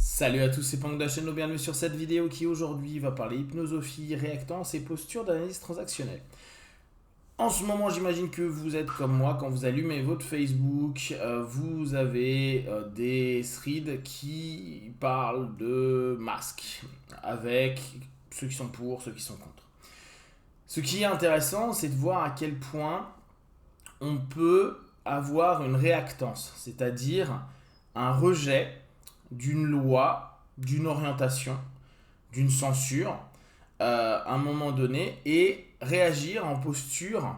Salut à tous, c'est Pang de la chaîne, bienvenue sur cette vidéo qui aujourd'hui va parler hypnosophie, réactance et posture d'analyse transactionnelle. En ce moment, j'imagine que vous êtes comme moi, quand vous allumez votre Facebook, vous avez des threads qui parlent de masques, avec ceux qui sont pour, ceux qui sont contre. Ce qui est intéressant, c'est de voir à quel point on peut avoir une réactance, c'est-à-dire un rejet d'une loi, d'une orientation, d'une censure, à un moment donné, et réagir en posture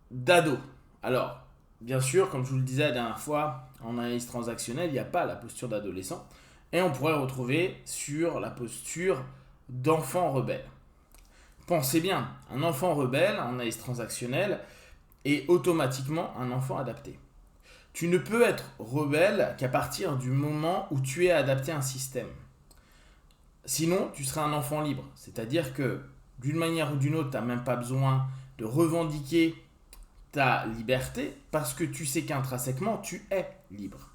d'ado. Alors, bien sûr, comme je vous le disais la dernière fois, en analyse transactionnelle, il n'y a pas la posture d'adolescent, et on pourrait retrouver sur la posture d'enfant rebelle. Pensez bien, un enfant rebelle en analyse transactionnelle est automatiquement un enfant adapté. Tu ne peux être rebelle qu'à partir du moment où tu es adapté à un système. Sinon, tu seras un enfant libre. C'est-à-dire que d'une manière ou d'une autre, tu n'as même pas besoin de revendiquer ta liberté parce que tu sais qu'intrinsèquement, tu es libre.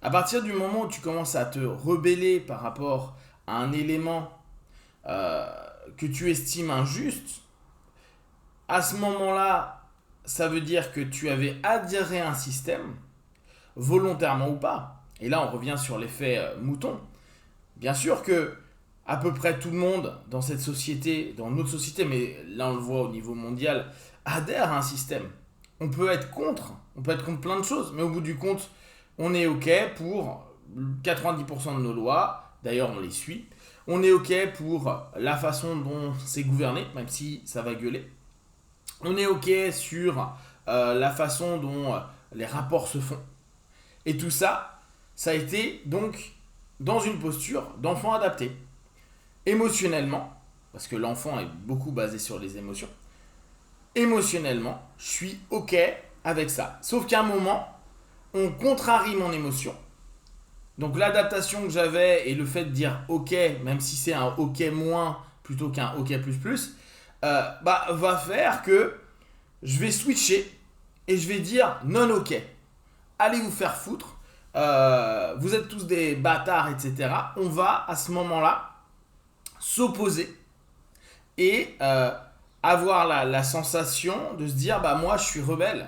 À partir du moment où tu commences à te rebeller par rapport à un élément que tu estimes injuste, à ce moment-là, ça veut dire que tu avais adhéré à un système, volontairement ou pas. Et là, on revient sur l'effet mouton. Bien sûr que à peu près tout le monde dans cette société, dans notre société, mais là on le voit au niveau mondial, adhère à un système. On peut être contre plein de choses, mais au bout du compte, on est OK pour 90% de nos lois, d'ailleurs on les suit. On est OK pour la façon dont c'est gouverné, même si ça va gueuler. On est OK sur la façon dont les rapports se font. Et tout ça, ça a été donc dans une posture d'enfant adapté. Émotionnellement, parce que l'enfant est beaucoup basé sur les émotions, émotionnellement, je suis OK avec ça. Sauf qu'à un moment, on contrarie mon émotion. Donc l'adaptation que j'avais et le fait de dire OK, même si c'est un OK moins plutôt qu'un OK plus, va faire que je vais switcher et je vais dire non OK. Allez vous faire foutre. Vous êtes tous des bâtards, etc. On va à ce moment-là s'opposer et avoir la sensation de se dire bah moi je suis rebelle.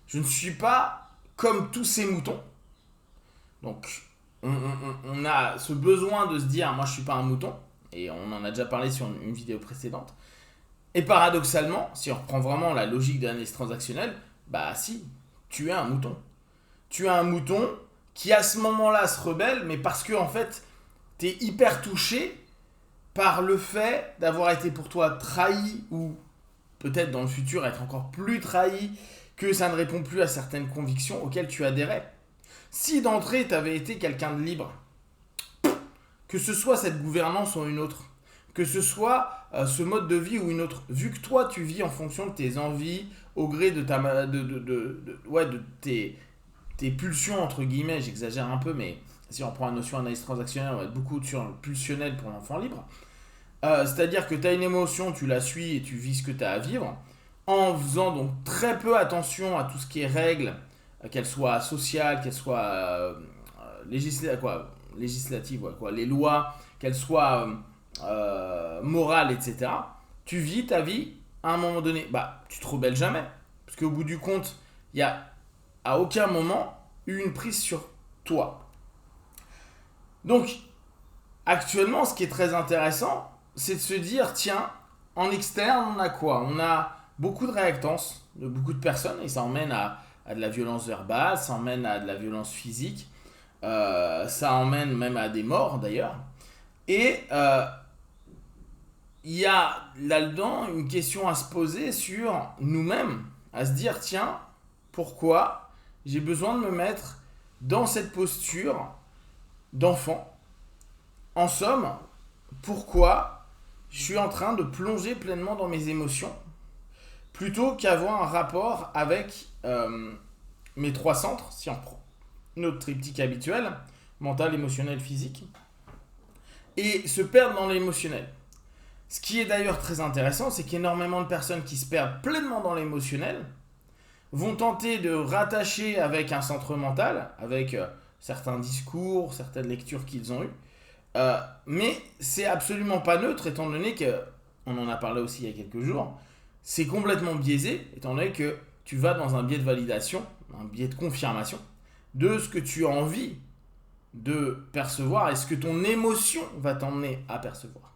Je ne suis pas comme tous ces moutons. Donc on a ce besoin de se dire moi je suis pas un mouton. Et on en a déjà parlé sur une vidéo précédente. Et paradoxalement, si on reprend vraiment la logique de l'analyse transactionnelle, bah si, tu es un mouton. Tu es un mouton qui à ce moment-là se rebelle, mais parce que en fait, tu es hyper touché par le fait d'avoir été pour toi trahi ou peut-être dans le futur être encore plus trahi, que ça ne répond plus à certaines convictions auxquelles tu adhérais. Si d'entrée tu avais été quelqu'un de libre, que ce soit cette gouvernance ou une autre, que ce soit ce mode de vie ou une autre, vu que toi tu vis en fonction de tes envies, au gré de tes pulsions, entre guillemets, j'exagère un peu, mais si on prend la notion d'analyse transactionnelle, on va être beaucoup sur le pulsionnel pour l'enfant libre. C'est-à-dire que tu as une émotion, tu la suis et tu vis ce que tu as à vivre, en faisant donc très peu attention à tout ce qui est règles, qu'elles soient sociales, qu'elles soient législatives, les lois, qu'elles soient morales, etc. Tu vis ta vie à un moment donné. Bah, tu te rebelles jamais. Parce qu'au bout du compte, il y a à aucun moment eu une prise sur toi. Donc, actuellement, ce qui est très intéressant, c'est de se dire, tiens, en externe, on a quoi? On a beaucoup de réactance de beaucoup de personnes et ça emmène à de la violence verbale, ça emmène à de la violence physique, ça emmène même à des morts d'ailleurs. Et il y a là-dedans une question à se poser sur nous-mêmes, à se dire, tiens, pourquoi j'ai besoin de me mettre dans cette posture d'enfant? En somme, pourquoi je suis en train de plonger pleinement dans mes émotions plutôt qu'avoir un rapport avec mes trois centres, si on prend notre triptyque habituel, mental, émotionnel, physique, et se perdre dans l'émotionnel. Ce qui est d'ailleurs très intéressant, c'est qu'énormément de personnes qui se perdent pleinement dans l'émotionnel vont tenter de rattacher avec un centre mental, avec certains discours, certaines lectures qu'ils ont eues. Mais c'est absolument pas neutre, étant donné que, on en a parlé aussi il y a quelques jours, c'est complètement biaisé, étant donné que tu vas dans un biais de validation, un biais de confirmation de ce que tu as envie de percevoir et ce que ton émotion va t'emmener à percevoir.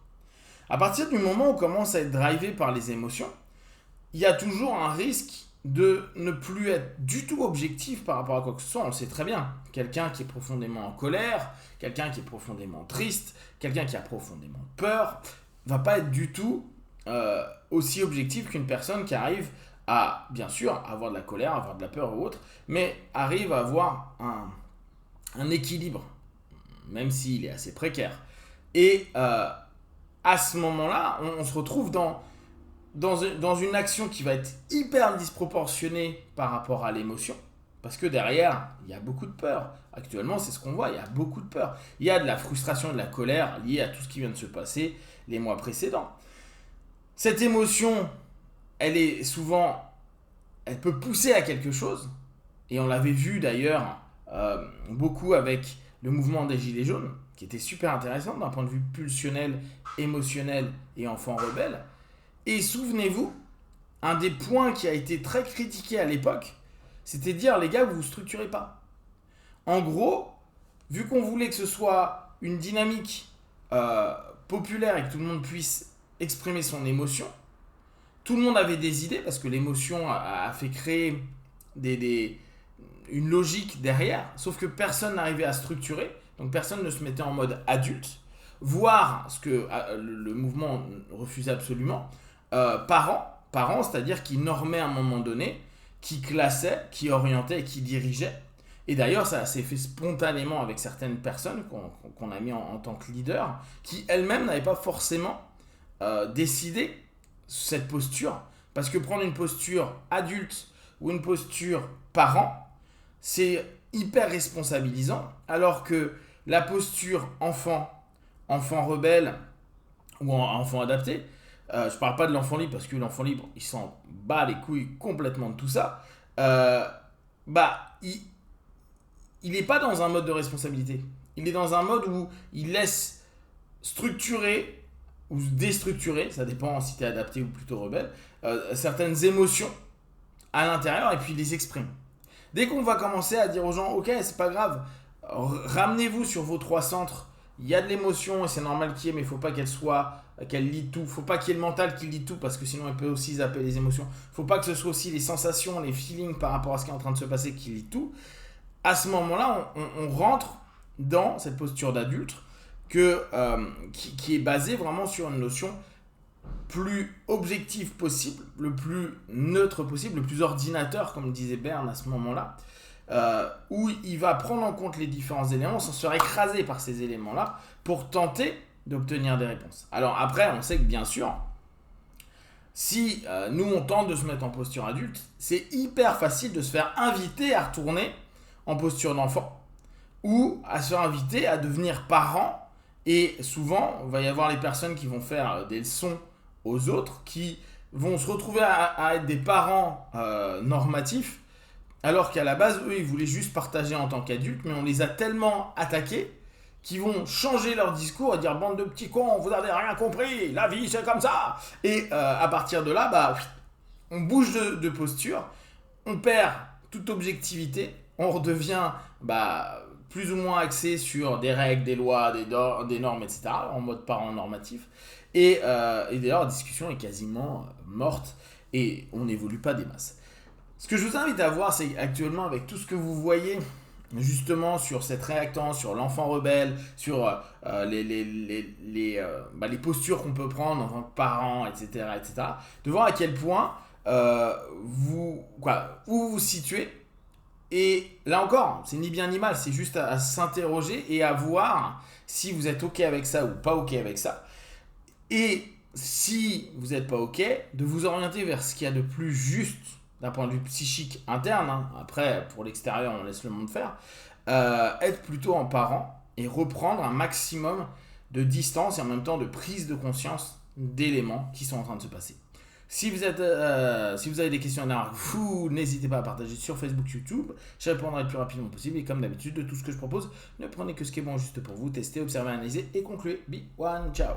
À partir du moment où on commence à être drivé par les émotions, il y a toujours un risque de ne plus être du tout objectif par rapport à quoi que ce soit. On le sait très bien. Quelqu'un qui est profondément en colère, quelqu'un qui est profondément triste, quelqu'un qui a profondément peur, va pas être du tout aussi objectif qu'une personne qui arrive à, bien sûr, avoir de la colère, avoir de la peur ou autre, mais arrive à avoir un équilibre, même s'il est assez précaire. Et à ce moment-là, on se retrouve dans une action qui va être hyper disproportionnée par rapport à l'émotion, parce que derrière, il y a beaucoup de peur. Actuellement, c'est ce qu'on voit, il y a beaucoup de peur. Il y a de la frustration, de la colère liée à tout ce qui vient de se passer les mois précédents. Cette émotion, elle peut pousser à quelque chose, et on l'avait vu d'ailleurs beaucoup avec le mouvement des Gilets jaunes, qui était super intéressant d'un point de vue pulsionnel, émotionnel et enfant rebelle. Et souvenez-vous, un des points qui a été très critiqué à l'époque, c'était de dire, les gars, vous ne structurez pas. En gros, vu qu'on voulait que ce soit une dynamique populaire et que tout le monde puisse exprimer son émotion, tout le monde avait des idées, parce que l'émotion a fait créer une logique derrière, sauf que personne n'arrivait à structurer, donc personne ne se mettait en mode adulte, voire ce que le mouvement refusait absolument, parents, c'est-à-dire qui normaient à un moment donné, qui classaient, qui orientaient et qui dirigeaient. Et d'ailleurs, ça s'est fait spontanément avec certaines personnes qu'on a mis en tant que leaders, qui elles-mêmes n'avaient pas forcément décidé cette posture, parce que prendre une posture adulte ou une posture parent, c'est hyper responsabilisant, alors que la posture enfant rebelle ou enfant adapté, je parle pas de l'enfant libre, parce que l'enfant libre, il s'en bat les couilles complètement de tout ça, il n'est pas dans un mode de responsabilité. Il est dans un mode où il laisse structurer ou déstructurer, ça dépend si tu es adapté ou plutôt rebelle, certaines émotions à l'intérieur et puis il les exprime. Dès qu'on va commencer à dire aux gens, ok, c'est pas grave, ramenez-vous sur vos 3 centres, il y a de l'émotion et c'est normal qu'il y ait, mais il ne faut pas qu'elle lie tout, il ne faut pas qu'il y ait le mental qui lie tout, parce que sinon elle peut aussi zapper les émotions. Il ne faut pas que ce soit aussi les sensations, les feelings par rapport à ce qui est en train de se passer qui lie tout. À ce moment-là, on rentre dans cette posture d'adulte qui est basée vraiment sur une notion plus objective possible, le plus neutre possible, le plus ordinateur, comme disait Berne à ce moment-là, où il va prendre en compte les différents éléments sans se faire écraser par ces éléments-là pour tenter d'obtenir des réponses. Alors après, on sait que bien sûr, si nous on tente de se mettre en posture adulte, c'est hyper facile de se faire inviter à retourner en posture d'enfant ou à se faire inviter à devenir parent. Et souvent, il va y avoir les personnes qui vont faire des leçons aux autres, qui vont se retrouver à être des parents normatifs, alors qu'à la base, eux, ils voulaient juste partager en tant qu'adultes, mais on les a tellement attaqués qu'ils vont changer leur discours et dire « Bande de petits cons, vous n'avez rien compris, la vie c'est comme ça !» Et à partir de là, on bouge de posture, on perd toute objectivité, on redevient plus ou moins axé sur des règles, des lois, des normes, etc., en mode parent normatif. Et d'ailleurs, la discussion est quasiment morte et on n'évolue pas des masses. Ce que je vous invite à voir, c'est actuellement avec tout ce que vous voyez justement sur cette réactance, sur l'enfant rebelle, sur les postures qu'on peut prendre en tant que parent, etc., de voir à quel point où vous vous situez. Et là encore, c'est ni bien ni mal, c'est juste à s'interroger et à voir si vous êtes OK avec ça ou pas OK avec ça. Et si vous n'êtes pas OK, de vous orienter vers ce qu'il y a de plus juste d'un point de vue psychique interne. Après, pour l'extérieur, on laisse le monde faire. Être plutôt en parent et reprendre un maximum de distance et en même temps de prise de conscience d'éléments qui sont en train de se passer. Si vous avez des questions à vous, n'hésitez pas à partager sur Facebook, YouTube. Je répondrai le plus rapidement possible. Et comme d'habitude, de tout ce que je propose, ne prenez que ce qui est bon juste pour vous. Testez, observez, analysez et concluez. Be one, ciao.